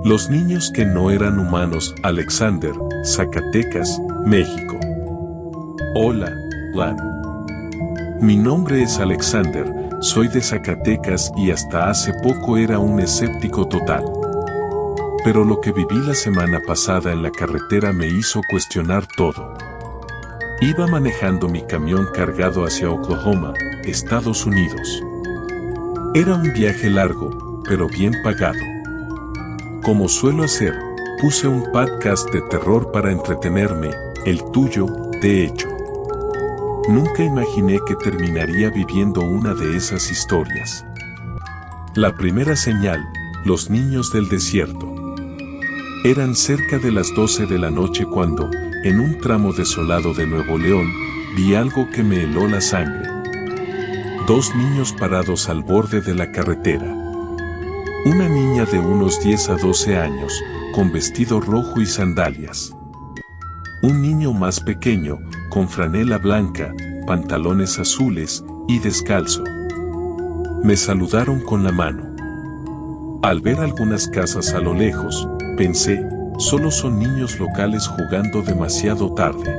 Los niños que no eran humanos. Alexander, Zacatecas, México. Hola, Juan. Mi nombre es Alexander, soy de Zacatecas y hasta hace poco era un escéptico total. Pero lo que viví la semana pasada en la carretera me hizo cuestionar todo. Iba manejando mi camión cargado hacia Oklahoma, Estados Unidos. Era un viaje largo, pero bien pagado. Como suelo hacer, puse un podcast de terror para entretenerme, el tuyo, de hecho. Nunca imaginé que terminaría viviendo una de esas historias. La primera señal, los niños del desierto. Eran cerca de las 12 de la noche cuando, en un tramo desolado de Nuevo León, vi algo que me heló la sangre. 2 niños parados al borde de la carretera. Una niña de unos 10 a 12 años, con vestido rojo y sandalias. Un niño más pequeño, con franela blanca, pantalones azules y descalzo. Me saludaron con la mano. Al ver algunas casas a lo lejos, pensé, solo son niños locales jugando demasiado tarde.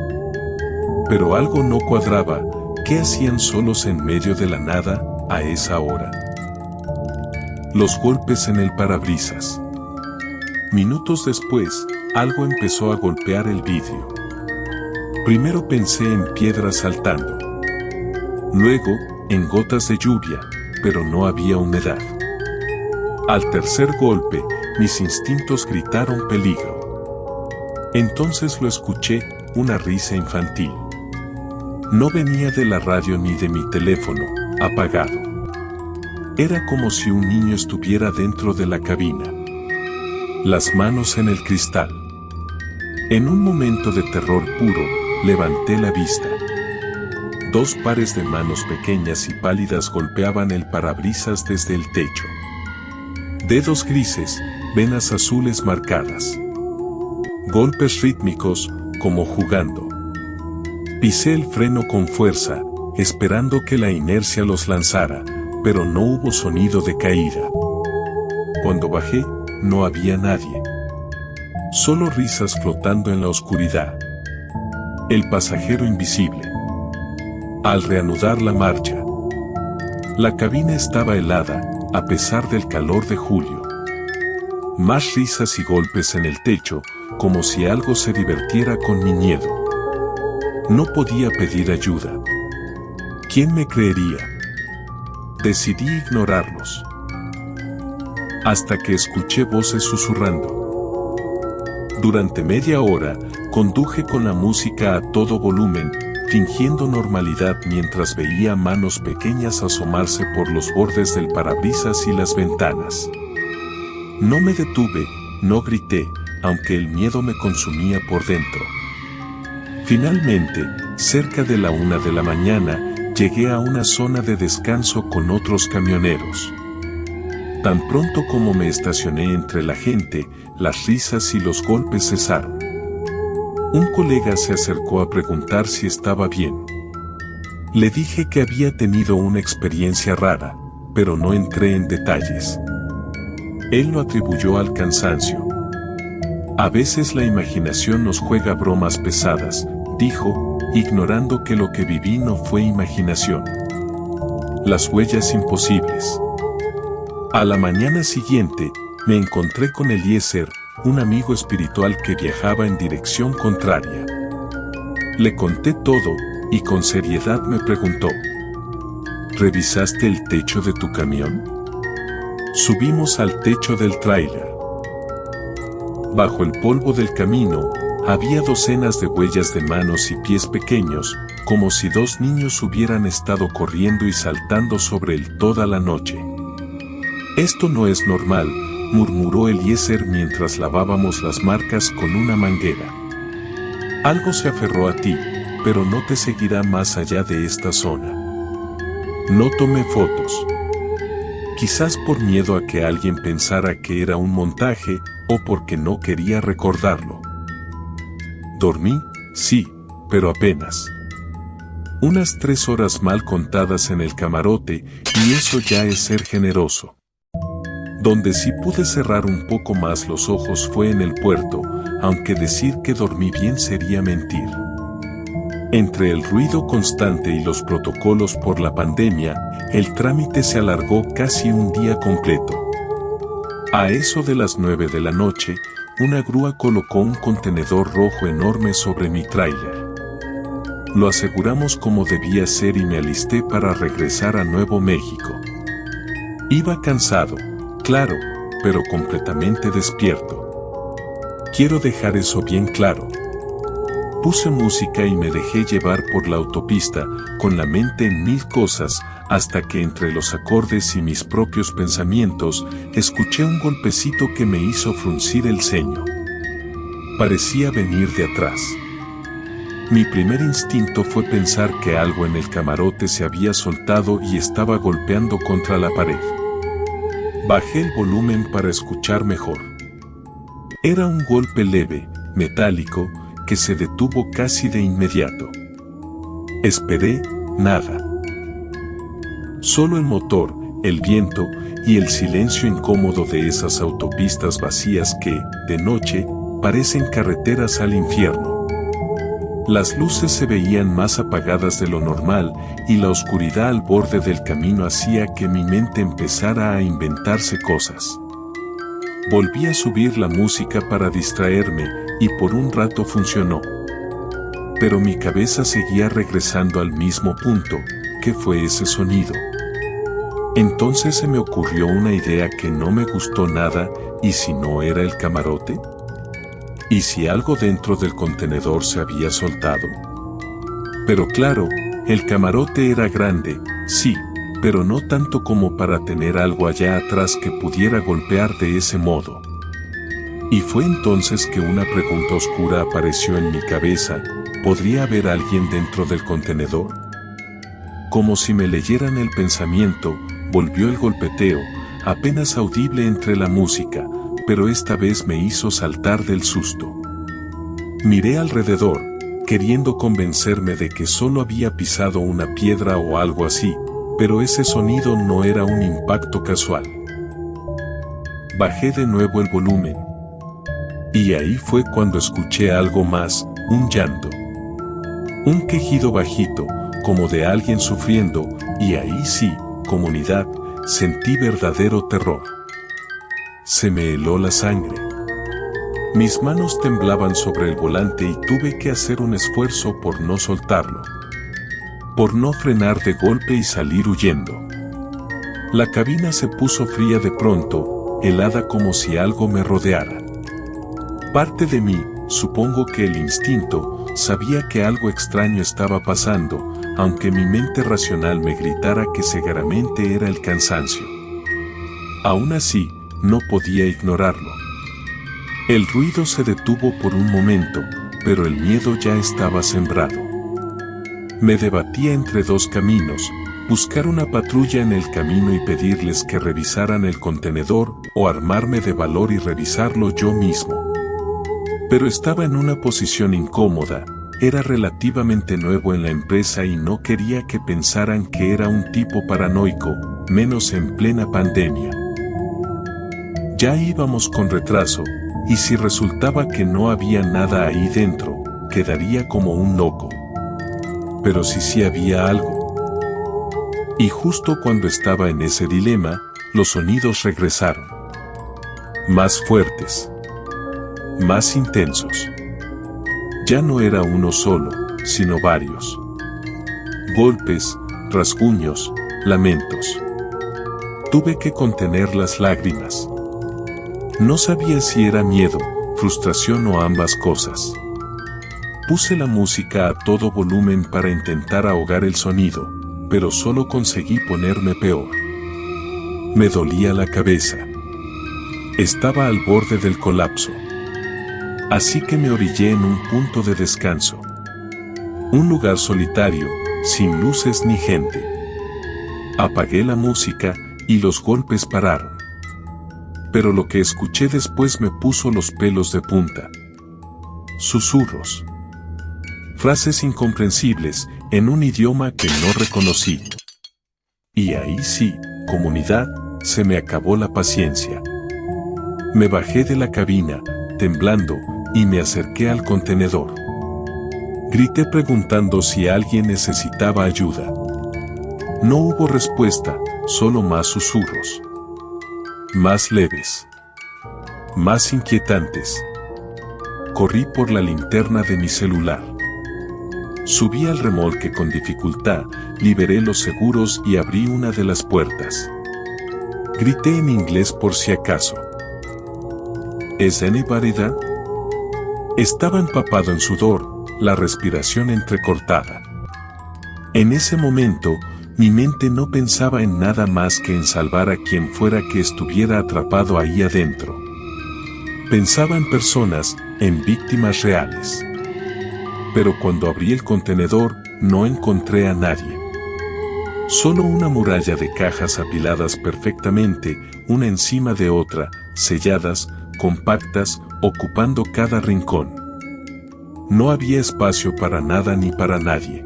Pero algo no cuadraba, ¿qué hacían solos en medio de la nada, a esa hora? Los golpes en el parabrisas. Minutos después, algo empezó a golpear el vidrio. Primero pensé en piedras saltando. Luego, en gotas de lluvia, pero no había humedad. Al tercer golpe, mis instintos gritaron peligro. Entonces lo escuché, una risa infantil. No venía de la radio ni de mi teléfono, apagado. Era como si un niño estuviera dentro de la cabina. Las manos en el cristal. En un momento de terror puro, levanté la vista. 2 pares de manos pequeñas y pálidas golpeaban el parabrisas desde el techo. Dedos grises, venas azules marcadas. Golpes rítmicos, como jugando. Pisé el freno con fuerza, esperando que la inercia los lanzara, pero no hubo sonido de caída. Cuando bajé, no había nadie. Solo risas flotando en la oscuridad. El pasajero invisible. Al reanudar la marcha, la cabina estaba helada, a pesar del calor de julio. Más risas y golpes en el techo, como si algo se divirtiera con mi miedo. No podía pedir ayuda. ¿Quién me creería? Decidí ignorarlos. Hasta que escuché voces susurrando. Durante media hora, conduje con la música a todo volumen, fingiendo normalidad mientras veía manos pequeñas asomarse por los bordes del parabrisas y las ventanas. No me detuve, no grité, aunque el miedo me consumía por dentro. Finalmente, cerca de la 1 de la mañana, llegué a una zona de descanso con otros camioneros. Tan pronto como me estacioné entre la gente, las risas y los golpes cesaron. Un colega se acercó a preguntar si estaba bien. Le dije que había tenido una experiencia rara, pero no entré en detalles. Él lo atribuyó al cansancio. A veces la imaginación nos juega bromas pesadas, dijo, ignorando que lo que viví no fue imaginación. Las huellas imposibles. A la mañana siguiente, me encontré con Eliezer, un amigo espiritual que viajaba en dirección contraria. Le conté todo, y con seriedad me preguntó: ¿revisaste el techo de tu camión? Subimos al techo del tráiler. Bajo el polvo del camino, había docenas de huellas de manos y pies pequeños, como si 2 niños hubieran estado corriendo y saltando sobre él toda la noche. Esto no es normal, murmuró Eliezer mientras lavábamos las marcas con una manguera. Algo se aferró a ti, pero no te seguirá más allá de esta zona. No tomé fotos. Quizás por miedo a que alguien pensara que era un montaje, o porque no quería recordarlo. Dormí, sí, pero apenas. Unas 3 horas mal contadas en el camarote, y eso ya es ser generoso. Donde sí pude cerrar un poco más los ojos fue en el puerto, aunque decir que dormí bien sería mentir. Entre el ruido constante y los protocolos por la pandemia, el trámite se alargó casi un día completo. A eso de las 9 de la noche, una grúa colocó un contenedor rojo enorme sobre mi tráiler. Lo aseguramos como debía ser y me alisté para regresar a Nuevo México. Iba cansado, claro, pero completamente despierto. Quiero dejar eso bien claro. Puse música y me dejé llevar por la autopista, con la mente en mil cosas, hasta que entre los acordes y mis propios pensamientos, escuché un golpecito que me hizo fruncir el ceño. Parecía venir de atrás. Mi primer instinto fue pensar que algo en el camarote se había soltado y estaba golpeando contra la pared. Bajé el volumen para escuchar mejor. Era un golpe leve, metálico, que se detuvo casi de inmediato. Esperé, nada. Solo el motor, el viento y el silencio incómodo de esas autopistas vacías que, de noche, parecen carreteras al infierno. Las luces se veían más apagadas de lo normal y la oscuridad al borde del camino hacía que mi mente empezara a inventarse cosas. Volví a subir la música para distraerme y por un rato funcionó. Pero mi cabeza seguía regresando al mismo punto, ¿qué fue ese sonido? Entonces se me ocurrió una idea que no me gustó nada, ¿y si no era el camarote? ¿Y si algo dentro del contenedor se había soltado? Pero claro, el camarote era grande, sí, pero no tanto como para tener algo allá atrás que pudiera golpear de ese modo. Y fue entonces que una pregunta oscura apareció en mi cabeza, ¿podría haber alguien dentro del contenedor? Como si me leyeran el pensamiento, volvió el golpeteo, apenas audible entre la música, pero esta vez me hizo saltar del susto. Miré alrededor, queriendo convencerme de que solo había pisado una piedra o algo así, pero ese sonido no era un impacto casual. Bajé de nuevo el volumen. Y ahí fue cuando escuché algo más, un llanto. Un quejido bajito, como de alguien sufriendo, y ahí sí, comunidad, sentí verdadero terror. Se me heló la sangre. Mis manos temblaban sobre el volante y tuve que hacer un esfuerzo por no soltarlo. Por no frenar de golpe y salir huyendo. La cabina se puso fría de pronto, helada como si algo me rodeara. Parte de mí, supongo que el instinto, sabía que algo extraño estaba pasando, aunque mi mente racional me gritara que seguramente era el cansancio. Aún así, no podía ignorarlo. El ruido se detuvo por un momento, pero el miedo ya estaba sembrado. Me debatía entre dos caminos, buscar una patrulla en el camino y pedirles que revisaran el contenedor, o armarme de valor y revisarlo yo mismo. Pero estaba en una posición incómoda, era relativamente nuevo en la empresa y no quería que pensaran que era un tipo paranoico, menos en plena pandemia. Ya íbamos con retraso, y si resultaba que no había nada ahí dentro, quedaría como un loco. Pero si sí había algo. Y justo cuando estaba en ese dilema, los sonidos regresaron. Más fuertes. Más intensos. Ya no era uno solo, sino varios. Golpes, rasguños, lamentos. Tuve que contener las lágrimas. No sabía si era miedo, frustración o ambas cosas. Puse la música a todo volumen para intentar ahogar el sonido, pero solo conseguí ponerme peor. Me dolía la cabeza. Estaba al borde del colapso. Así que me orillé en un punto de descanso. Un lugar solitario, sin luces ni gente. Apagué la música y los golpes pararon. Pero lo que escuché después me puso los pelos de punta. Susurros. Frases incomprensibles, en un idioma que no reconocí. Y ahí sí, comunidad, se me acabó la paciencia. Me bajé de la cabina, temblando, y me acerqué al contenedor. Grité preguntando si alguien necesitaba ayuda. No hubo respuesta, solo más susurros. Más leves. Más inquietantes. Corrí por la linterna de mi celular. Subí al remolque con dificultad, liberé los seguros y abrí una de las puertas. Grité en inglés por si acaso. ¿Is anybody there? Estaba empapado en sudor, la respiración entrecortada. En ese momento, mi mente no pensaba en nada más que en salvar a quien fuera que estuviera atrapado ahí adentro. Pensaba en personas, en víctimas reales. Pero cuando abrí el contenedor, no encontré a nadie. Solo una muralla de cajas apiladas perfectamente, una encima de otra, selladas, compactas, ocupando cada rincón. No había espacio para nada ni para nadie.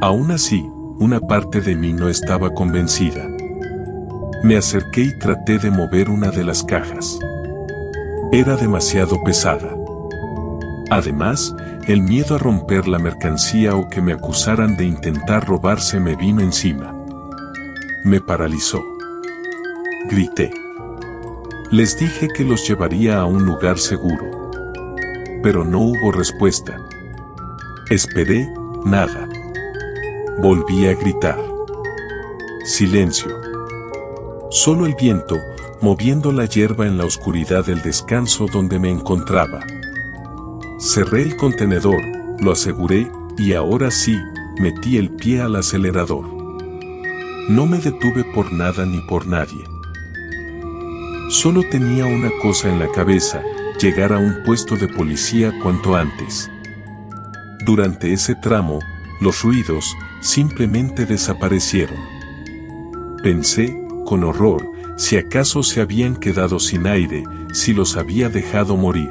Aún así, una parte de mí no estaba convencida. Me acerqué y traté de mover una de las cajas. Era demasiado pesada. Además, el miedo a romper la mercancía o que me acusaran de intentar robarse me vino encima. Me paralizó. Grité. Les dije que los llevaría a un lugar seguro. Pero no hubo respuesta. Esperé, nada. Volví a gritar. Silencio. Solo el viento, moviendo la hierba en la oscuridad del descanso donde me encontraba. Cerré el contenedor, lo aseguré, y ahora sí, metí el pie al acelerador. No me detuve por nada ni por nadie. Solo tenía una cosa en la cabeza, llegar a un puesto de policía cuanto antes. Durante ese tramo, los ruidos simplemente desaparecieron. Pensé, con horror, si acaso se habían quedado sin aire, si los había dejado morir.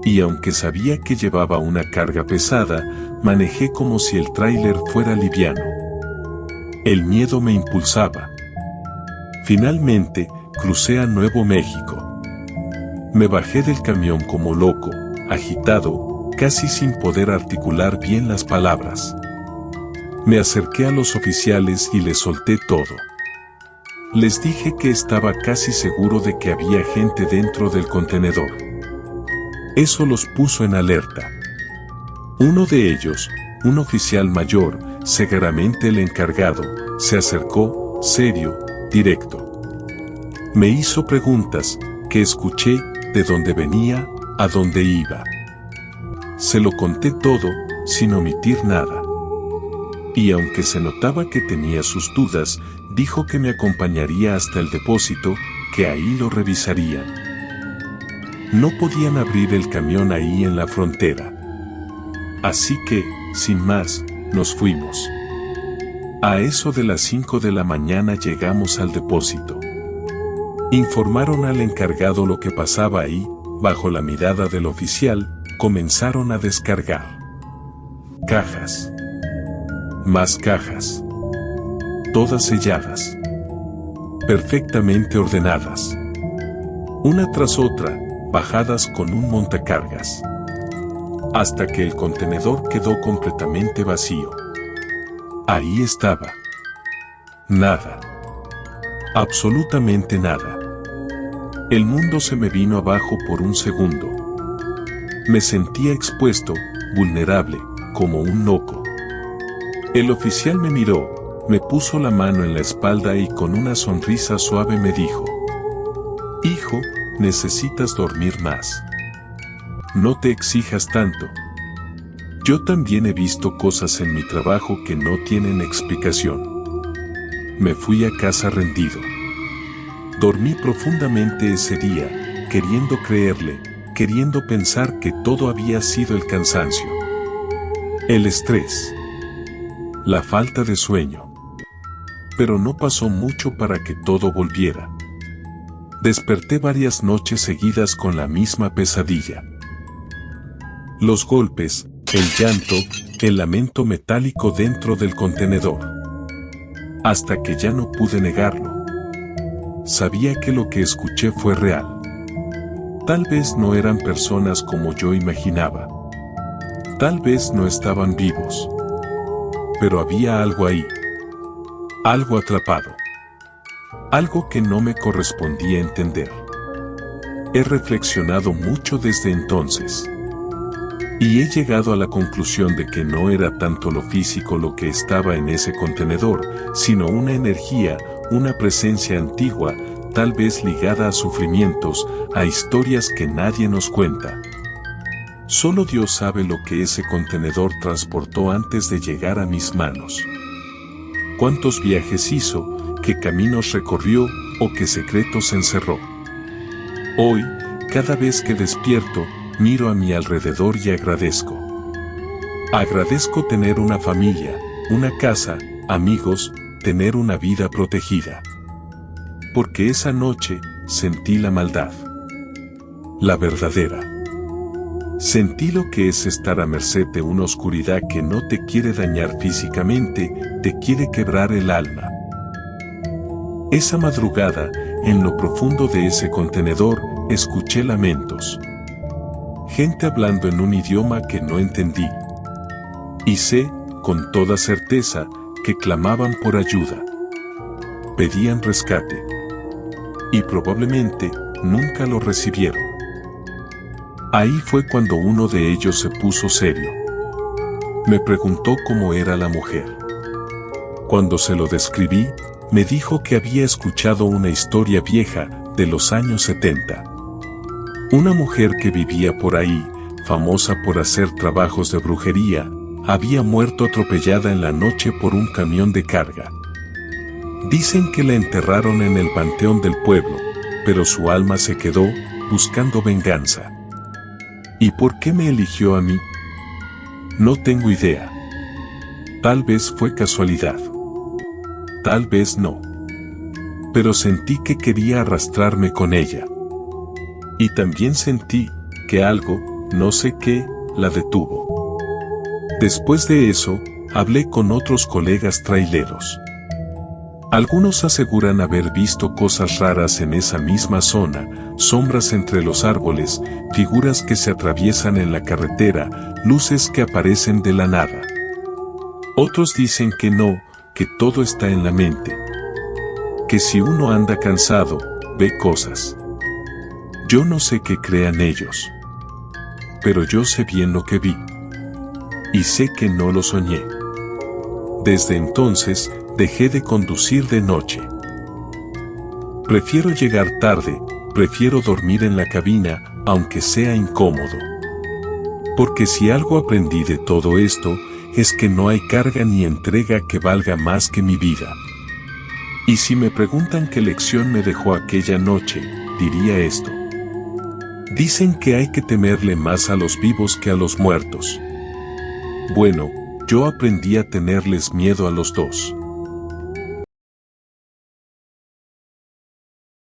Y aunque sabía que llevaba una carga pesada, manejé como si el tráiler fuera liviano. El miedo me impulsaba. Finalmente, crucé a Nuevo México. Me bajé del camión como loco, agitado, casi sin poder articular bien las palabras. Me acerqué a los oficiales y les solté todo. Les dije que estaba casi seguro de que había gente dentro del contenedor. Eso los puso en alerta. Uno de ellos, un oficial mayor, seguramente el encargado, se acercó, serio, directo. Me hizo preguntas, que escuché, de dónde venía, a dónde iba. Se lo conté todo, sin omitir nada. Y aunque se notaba que tenía sus dudas, dijo que me acompañaría hasta el depósito, que ahí lo revisarían. No podían abrir el camión ahí en la frontera. Así que, sin más, nos fuimos. A eso de las 5 de la mañana llegamos al depósito. Informaron al encargado lo que pasaba ahí, bajo la mirada del oficial, comenzaron a descargar. Cajas. Más cajas. Todas selladas. Perfectamente ordenadas. Una tras otra, bajadas con un montacargas. Hasta que el contenedor quedó completamente vacío. Ahí estaba. Nada. Absolutamente nada. El mundo se me vino abajo por un segundo. Me sentía expuesto, vulnerable, como un loco. El oficial me miró, me puso la mano en la espalda y con una sonrisa suave me dijo: «Hijo, necesitas dormir más. No te exijas tanto. Yo también he visto cosas en mi trabajo que no tienen explicación». Me fui a casa rendido. Dormí profundamente ese día, queriendo creerle, queriendo pensar que todo había sido el cansancio, el estrés, la falta de sueño. Pero no pasó mucho para que todo volviera. Desperté varias noches seguidas con la misma pesadilla. Los golpes, el llanto, el lamento metálico dentro del contenedor. Hasta que ya no pude negarlo. sabía que lo que escuché fue real. Tal vez no eran personas como yo imaginaba. Tal vez no estaban vivos. Pero había algo ahí. Algo atrapado. Algo que no me correspondía entender. He reflexionado mucho desde entonces. Y he llegado a la conclusión de que no era tanto lo físico lo que estaba en ese contenedor, sino una energía, una presencia antigua, tal vez ligada a sufrimientos, a historias que nadie nos cuenta. Solo Dios sabe lo que ese contenedor transportó antes de llegar a mis manos. Cuántos viajes hizo, qué caminos recorrió o qué secretos encerró. Hoy, cada vez que despierto, miro a mi alrededor y agradezco. Agradezco tener una familia, una casa, amigos, tener una vida protegida. Porque esa noche sentí la maldad. La verdadera. Sentí lo que es estar a merced de una oscuridad que no te quiere dañar físicamente, te quiere quebrar el alma. Esa madrugada, en lo profundo de ese contenedor, escuché lamentos. Gente hablando en un idioma que no entendí. Y sé, con toda certeza, que clamaban por ayuda. Pedían rescate. Y probablemente, nunca lo recibieron. Ahí fue cuando uno de ellos se puso serio. Me preguntó cómo era la mujer. Cuando se lo describí, me dijo que había escuchado una historia vieja, de los años 70. Una mujer que vivía por ahí, famosa por hacer trabajos de brujería, había muerto atropellada en la noche por un camión de carga. Dicen que la enterraron en el panteón del pueblo, pero su alma se quedó, buscando venganza. ¿Y por qué me eligió a mí? No tengo idea. Tal vez fue casualidad. Tal vez no. Pero sentí que quería arrastrarme con ella. Y también sentí que algo, no sé qué, la detuvo. Después de eso, hablé con otros colegas traileros. Algunos aseguran haber visto cosas raras en esa misma zona, sombras entre los árboles, figuras que se atraviesan en la carretera, luces que aparecen de la nada. Otros dicen que no, que todo está en la mente. Que si uno anda cansado, ve cosas. Yo no sé qué crean ellos. Pero yo sé bien lo que vi. Y sé que no lo soñé. Desde entonces, dejé de conducir de noche. Prefiero llegar tarde, prefiero dormir en la cabina, aunque sea incómodo. Porque si algo aprendí de todo esto, es que no hay carga ni entrega que valga más que mi vida. Y si me preguntan qué lección me dejó aquella noche, diría esto. Dicen que hay que temerle más a los vivos que a los muertos. Bueno, yo aprendí a tenerles miedo a los dos.